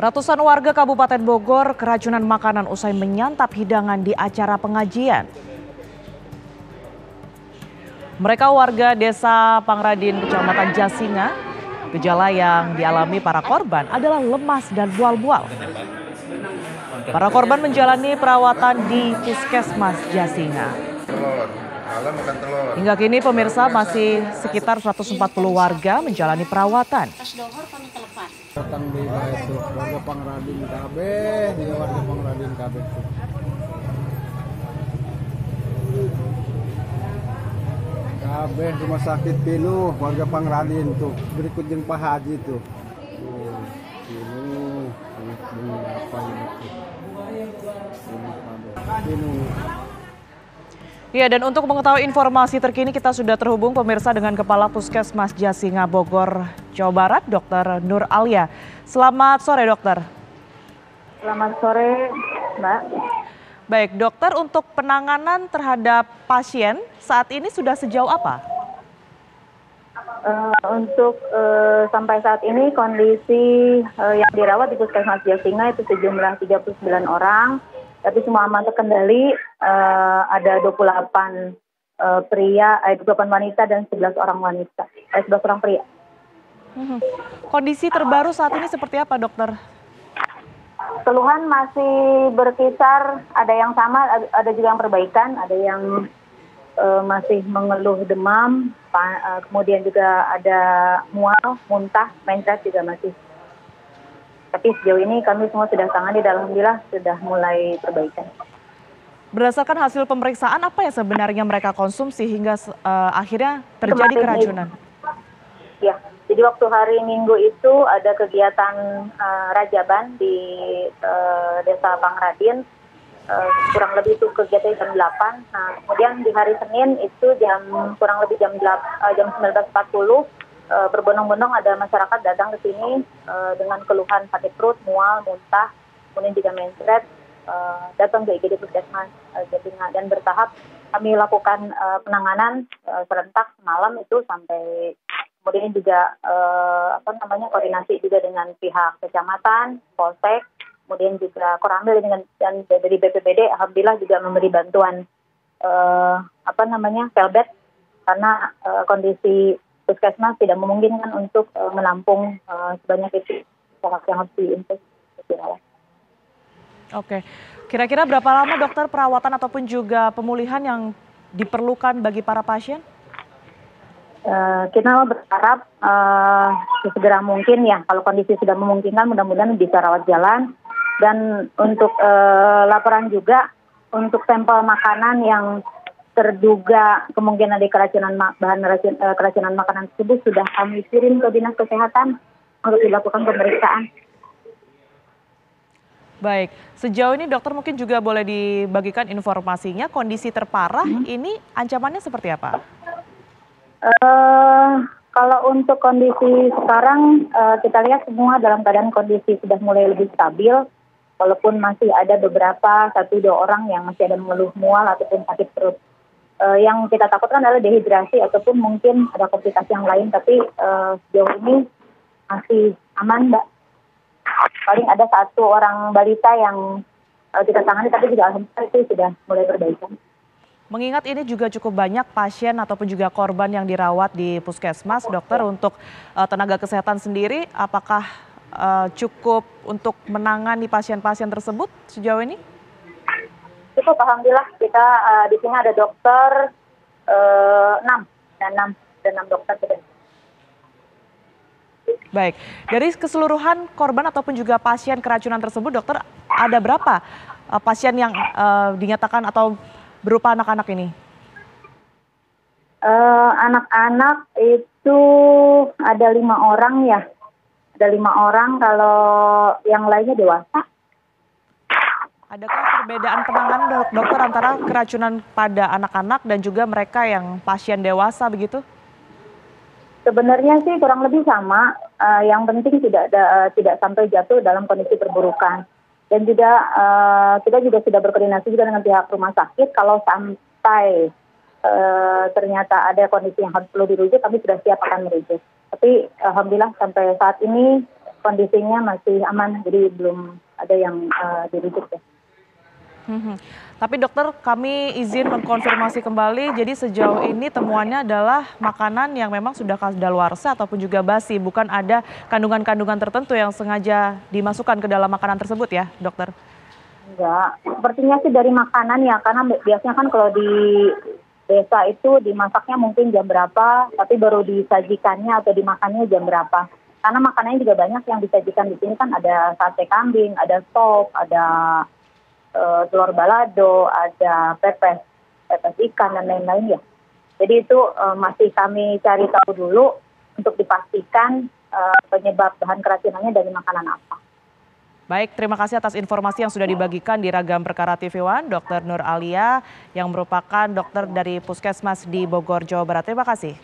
Ratusan warga Kabupaten Bogor keracunan makanan usai menyantap hidangan di acara pengajian. Mereka warga Desa Pangradin, Kecamatan Jasinga. Gejala yang dialami para korban adalah lemas dan mual-mual. Para korban menjalani perawatan di Puskesmas Jasinga. Hingga kini pemirsa masih sekitar 140 warga menjalani perawatan. Datang di itu warga Pangradin KB, di warga Pangradin KB. KB rumah sakit Pilu, warga Pangradin tuh, berikut jeung Pak Haji tuh. Pilu, apa itu? Pilu. Ya, dan untuk mengetahui informasi terkini kita sudah terhubung pemirsa dengan Kepala Puskesmas Jasinga Bogor, Jawa Barat, Dr. Nur Alia. Selamat sore, dokter. Selamat sore, Mbak. Baik, dokter, untuk penanganan terhadap pasien saat ini sudah sejauh apa? Untuk sampai saat ini kondisi yang dirawat di Puskesmas Jasinga itu sejumlah 39 orang. Tapi semua aman terkendali, ada 28 28 wanita dan 11 orang wanita, 11 orang pria. Kondisi terbaru saat ini seperti apa, dokter? Keluhan masih berkisar, ada yang sama, ada juga yang perbaikan, ada yang masih mengeluh demam, kemudian juga ada mual, muntah, mencret juga masih. Tapi sejauh ini kami semua sudah tangani dan alhamdulillah sudah mulai perbaikan. Berdasarkan hasil pemeriksaan, apa yang sebenarnya mereka konsumsi hingga akhirnya terjadi keracunan? Ya, jadi waktu hari Minggu itu ada kegiatan rajaban di Desa Pangradin, kurang lebih itu kegiatan jam 8. Nah, kemudian di hari Senin itu kurang lebih jam 19.40, berbondong-bondong ada masyarakat datang ke sini dengan keluhan sakit perut, mual, muntah, kemudian juga mencret, datang ke IGD Puskesmas Jasinga, dan bertahap kami lakukan penanganan serentak semalam itu sampai kemudian juga koordinasi juga dengan pihak kecamatan, polsek, kemudian juga Koramil dan dari BPBD alhamdulillah juga memberi bantuan pelbet karena kondisi Puskesmas tidak memungkinkan untuk menampung sebanyak itu orang yang harus dirawat. Oke, kira-kira berapa lama dokter perawatan ataupun juga pemulihan yang diperlukan bagi para pasien? Kita berharap sesegera mungkin ya, kalau kondisi sudah memungkinkan mudah-mudahan bisa rawat jalan. Dan untuk laporan juga untuk sampel makanan yang terduga kemungkinan ada keracunan makanan tersebut sudah kami kirim ke Dinas Kesehatan untuk dilakukan pemeriksaan. Baik, sejauh ini dokter mungkin juga boleh dibagikan informasinya, kondisi terparah ini ancamannya seperti apa? Kalau untuk kondisi sekarang kita lihat semua dalam keadaan kondisi sudah mulai lebih stabil, walaupun masih ada beberapa 1-2 orang yang masih ada mengeluh mual ataupun sakit perut. Yang kita takutkan adalah dehidrasi ataupun mungkin ada komplikasi yang lain, tapi sejauh ini masih aman, Mbak. Paling ada 1 orang balita yang kita tangani, tapi juga alhamdulillah itu sudah mulai perbaikan. Mengingat ini juga cukup banyak pasien ataupun juga korban yang dirawat di Puskesmas, dokter, untuk tenaga kesehatan sendiri, apakah cukup untuk menangani pasien-pasien tersebut sejauh ini? Cukup, alhamdulillah. Kita di sini ada dokter 6 dokter. Baik, dari keseluruhan korban ataupun juga pasien keracunan tersebut, dokter, ada berapa pasien yang dinyatakan atau berupa anak-anak ini? Anak-anak itu ada 5 orang ya. Ada 5 orang, kalau yang lainnya dewasa. Adakah perbedaan penanganan dokter antara keracunan pada anak-anak dan juga mereka yang pasien dewasa begitu? Sebenarnya sih kurang lebih sama. Yang penting tidak sampai jatuh dalam kondisi perburukan. Dan juga kita juga sudah berkoordinasi juga dengan pihak rumah sakit. Kalau sampai ternyata ada kondisi yang harus perlu dirujuk, kami sudah siap akan merujuk. Tapi alhamdulillah sampai saat ini kondisinya masih aman, jadi belum ada yang dirujuk ya. Tapi dokter, kami izin mengkonfirmasi kembali, jadi sejauh ini temuannya adalah makanan yang memang sudah kadaluarsa ataupun juga basi, bukan ada kandungan-kandungan tertentu yang sengaja dimasukkan ke dalam makanan tersebut ya, dokter? Enggak, sepertinya sih dari makanan ya, karena biasanya kan kalau di desa itu dimasaknya mungkin jam berapa, tapi baru disajikannya atau dimakannya jam berapa. Karena makanannya juga banyak yang disajikan di sini kan, ada sate kambing, ada sop, ada telur balado, ada pepes ikan dan lain-lain ya. Jadi itu masih kami cari tahu dulu untuk dipastikan penyebab bahan keracunannya dari makanan apa. Baik, terima kasih atas informasi yang sudah dibagikan di Ragam Perkara TV One, Dr. Nur Alia yang merupakan dokter dari Puskesmas di Bogor, Jawa Barat. Terima kasih.